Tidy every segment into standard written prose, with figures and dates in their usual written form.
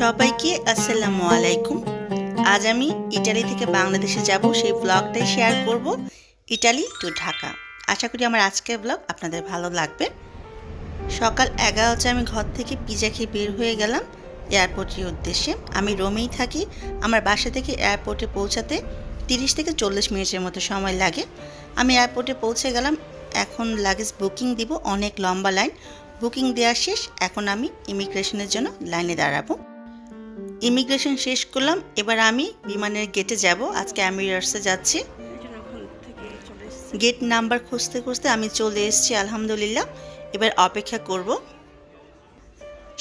সবাইকে আসসালামু আলাইকুম। আজ আমি ইটালি থেকে বাংলাদেশে যাব, সেই ব্লগটাই শেয়ার করব, ইটালি টু ঢাকা। আশা করি আমার আজকের ব্লগ আপনাদের ভালো লাগবে। সকাল 11টায় আমি ঘর থেকে পিজা খেয়ে বের হয়ে গেলাম এয়ারপোর্টের উদ্দেশ্যে। আমি রোমেই থাকি। আমার বাসা থেকে এয়ারপোর্টে পৌঁছাতে 30 থেকে 40 মিনিটের মতো সময় লাগে। আমি এয়ারপোর্টে পৌঁছে গেলাম। এখন লাগেজ বুকিং দিব, অনেক লম্বা লাইন। বুকিং দেওয়া শেষ। এখন আমি ইমিগ্রেশনের জন্য লাইনে দাঁড়াবো। ইমিগ্রেশন শেষ করলাম। এবার আমি বিমানের গেটে যাব। আজকে এমিরেটসে যাচ্ছি। গেট নাম্বার খুঁজতে খুঁজতে আমি চলে এসেছি আলহামদুলিল্লাহ। এবার অপেক্ষা করব।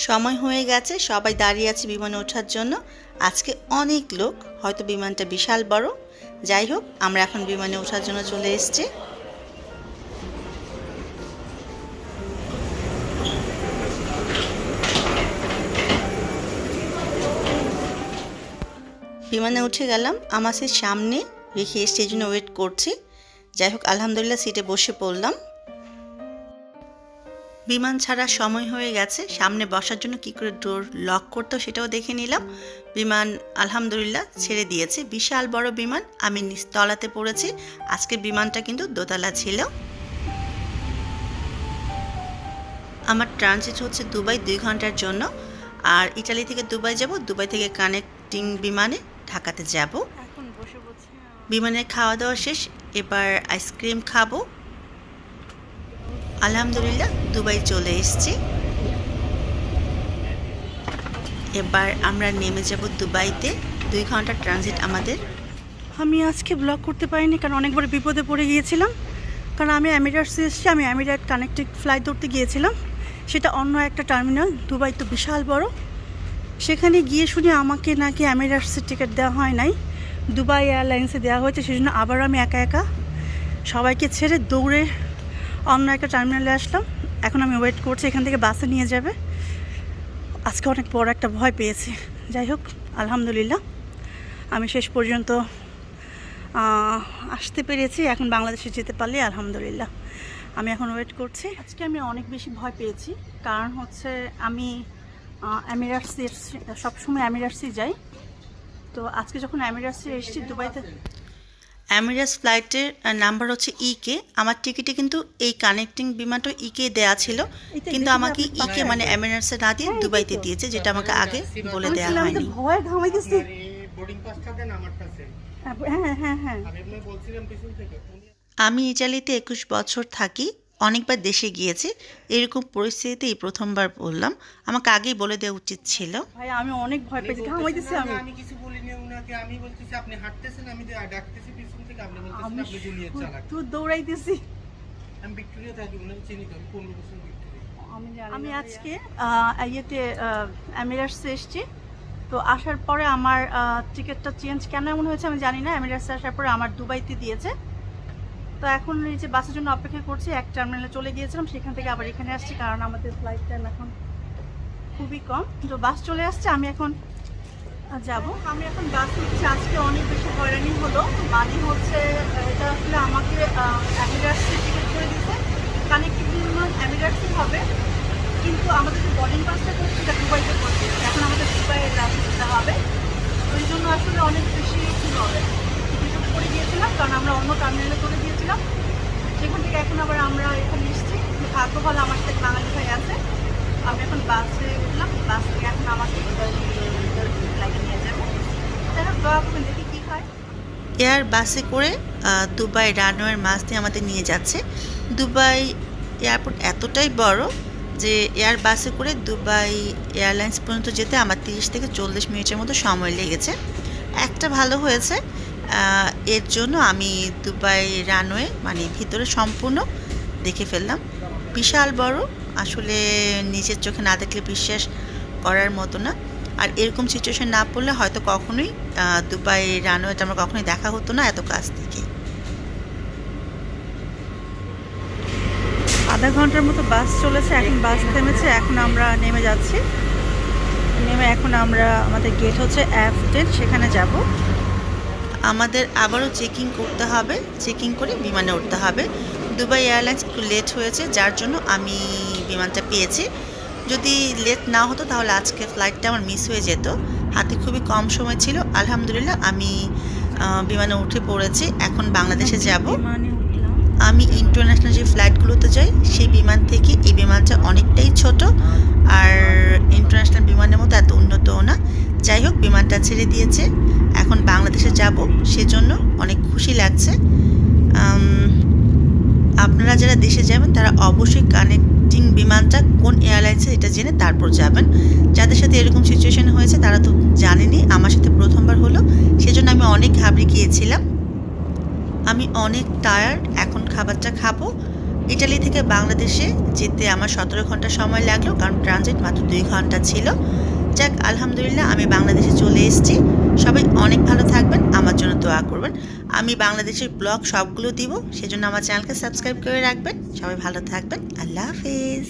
সময় হয়ে গেছে, সবাই দাঁড়িয়ে আছে বিমানে ওঠার জন্য। আজকে অনেক লোক, হয়তো বিমানটা বিশাল বড়। যাই হোক, আমরা এখন বিমানে ওঠার জন্য চলে এসেছি। বিমানে উঠে গেলাম। আমার সিট সামনে রেখে এসে এই জন্য ওয়েট করছি। যাই হোক, আলহামদুলিল্লাহ সিটে বসে পড়লাম। বিমান ছাড়ার সময় হয়ে গেছে। সামনে বসার জন্য কী করে ডোর লক করতো সেটাও দেখে নিলাম। বিমান আলহামদুলিল্লাহ ছেড়ে দিয়েছে। বিশাল বড় বিমান। আমি নিচতলাতে পড়েছি। আজকের বিমানটা কিন্তু দোতলা ছিল। আমার ট্রানজিট হচ্ছে দুবাই, 2 ঘন্টার জন্য। আর ইটালি থেকে দুবাই যাব, দুবাই থেকে কানেক্টিং বিমানে ঢাকাতে যাব। বিমানের খাওয়া দাওয়া শেষ। এবার আইসক্রিম খাবো। আলহামদুলিল্লাহ দুবাই চলে এসেছি। এবার আমরা নেমে যাব দুবাইতে। 2 ঘন্টা ট্রানজিট আমাদের। আমি আজকে ব্লগ করতে পারিনি, কারণ অনেকবার বিপদে পড়ে গিয়েছিলাম। কারণ আমি এমিরেটসে এসেছি। আমি এমিরেট কানেক্টিং ফ্লাইট ধরতে গিয়েছিলাম, সেটা অন্য একটা টার্মিনাল। দুবাই তো বিশাল বড়। সেখানে গিয়ে শুনি আমাকে নাকি এমিরেটসের টিকিট দেওয়া হয় নাই, দুবাই এয়ারলাইন্সে দেওয়া হয়েছে। সেই জন্য আবার আমি একা একা সবাইকে ছেড়ে দৌড়ে অন্য একটা টার্মিনালে আসলাম। এখন আমি ওয়েট করছি, এখান থেকে বাসে নিয়ে যাবে। আজকে অনেক বড় একটা ভয় পেয়েছি। যাই হোক, আলহামদুলিল্লাহ আমি শেষ পর্যন্ত আসতে পেরেছি। এখন বাংলাদেশে যেতে পারলে আলহামদুলিল্লাহ। আমি এখন ওয়েট করছি। আজকে আমি অনেক বেশি ভয় পেয়েছি, কারণ হচ্ছে আমি এমিরেটসে সবসময় এমিরেটসই যাই। তো আজকে যখন এমিরেটসে এসেছি দুবাইতে, এমিরেটস ফ্লাইটের নাম্বার হচ্ছে ইকে। আমার টিকিটে কিন্তু এই কানেক্টিং বিমানটা ইকে দেওয়া ছিল, কিন্তু আমাকে ইকে মানে এমিরেটসে না দিয়ে দুবাইতে দিয়েছে, যেটা আমাকে আগে বলে দেওয়া হয়নি। ভয় ঘামাইতেছি। হ্যাঁ হ্যাঁ হ্যাঁ, আমি ইটালিতে 21 বছর থাকি। অনেকবার দেশে গিয়েছি। এরকম পরিস্থিতিতে এই প্রথমবার বললাম। আমাকে আগেই বলে দেওয়া উচিত ছিল। ভাই আমি অনেক ভয় পেয়েছি, ঘামাইতেছি। আমি কিছু বলিনি ওনাকে। আমি বলতেছি আপনি হাঁটতেছেন, আমি ডাকতেছি পিছন থেকে, আপনি বলতেছেন আপনি জুনিয়র চালাক। তুই দৌড়াইতেছি। আমি ভিক্টোরিয়া থাকি, ওনাকে চিনি তো। আমি 15 বছর ভিক্টোরিয়া। আমি আজকে এমিরেটসে এসেছি। তো আসার পরে আমার টিকিটটা চেঞ্জ কেন এমন হয়েছে আমি জানি না। এমিরেটসে আসার পরে আমার দুবাইতে দিয়েছে। তো এখন এই যে বাসের জন্য অপেক্ষা করছি। এক টার্মিনালে চলে গিয়েছিলাম, সেখান থেকে আবার এখানে আসছি, কারণ আমাদের ফ্লাইট টাইম এখন খুবই কম। তো বাস চলে আসছে, আমি এখন যাব। আমি এখন বাস উঠছি। আজকে অনেক বেশি হয়রানি হলো। মানে হচ্ছে এটা আসলে আমাকে এমিরেটসে টিকিট করে দিতে, কানেক্টিং বিমান এমিরেটসই হবে, কিন্তু আমাদের যে বোর্ডিং পাসটা করছে সেটা দুবাইতে করছে। এখন আমাদের দুবাইয়ে যেতে হবে। ওই জন্য আসলে অনেক বেশি কী হবে, টিকিট করে গিয়েছিলাম, কারণ আমরা অন্য টার্মিনালে চলে গিয়েছিলাম। সেখান থেকে এখন আবার আমরা এখানে এসেছি। ভাগ্য ভালো আমার সাথে বাঙালি ভাই আছে। আমি এখন বাসে উঠলাম। বাস থেকে এখন আমাকে ফ্লাইটে নিয়ে যাবো। দোয়া করবেন, দেখি কী হয়। এয়ার বাসে করে দুবাই রানওয়ের মাঝ দিয়ে আমাদের নিয়ে যাচ্ছে। দুবাই এয়ারপোর্ট এতটাই বড় যে এয়ার বাসে করে দুবাই এয়ারলাইন্স পর্যন্ত যেতে আমার 30 থেকে 40 মিনিটের মতো সময় লেগেছে। একটা ভালো হয়েছে, এর জন্য আমি দুবাই রানওয়ে মানে ভিতরে সম্পূর্ণ দেখে ফেললাম। বিশাল বড়, আসলে নিজের চোখে না দেখলে বিশ্বাস করার মতো না। আর এরকম সিচুয়েশন না পড়লে হয়তো কখনোই দুবাই রানওয়েটা আমার কখনোই দেখা হতো না এত কাছ থেকে। আধা ঘন্টার মতো বাস চলেছে, এখন বাস থেমেছে। এখন আমরা নেমে যাচ্ছি। নেমে এখন আমরা আমাদের গেট হচ্ছে F10, সেখানে যাব। আমাদের আবারও চেকিং করতে হবে। চেকিং করে বিমানে উঠতে হবে। দুবাই এয়ারলাইন্স একটু লেট হয়েছে, যার জন্য আমি বিমানটা পেয়েছি। যদি লেট না হতো তাহলে আজকে ফ্লাইটটা আমার মিস হয়ে যেত। হাতে খুবই কম সময় ছিল। আলহামদুলিল্লাহ আমি বিমানে উঠে পড়েছি। এখন বাংলাদেশে যাব। বিমানে উঠলাম। আমি ইন্টারন্যাশনাল যে ফ্লাইটগুলোতে যাই সেই বিমান থেকে এই বিমানটা অনেকটাই ছোট, আর ইন্টারন্যাশনাল বিমানের মতো এত উন্নতও না। যাই হোক, বিমানটা ছেড়ে দিয়েছে, এখন বাংলাদেশে যাব, সেজন্য অনেক খুশি লাগছে। আপনারা যারা দেশে যাবেন তারা অবশ্যই কানেক্টিং বিমানটা কোন এয়ারলাইন্সে এটা জেনে তারপর যাবেন। যাদের সাথে এরকম সিচুয়েশন হয়েছে তারা তো জানেনই, আমার সাথে প্রথমবার হলো, সেজন্য আমি অনেক ঘাবড়ে গিয়েছিলাম। আমি অনেক টায়ার্ড, এখন খাবারটা খাবো। ইটালি থেকে বাংলাদেশে যেতে আমার 17 ঘন্টা সময় লাগলো, কারণ ট্রানজিট মাত্র 2 ঘন্টা ছিল। যাক, আলহামদুলিল্লাহ আমি বাংলাদেশে চলে এসেছি। সবাই অনেক ভালো থাকবেন, আমার জন্য দোয়া করবেন। আমি বাংলাদেশের ব্লগ সবগুলো দিব, সেজন্য আমার চ্যানেলকে সাবস্ক্রাইব করে রাখবেন। সবাই ভালো থাকবেন। আল্লাহ হাফেজ।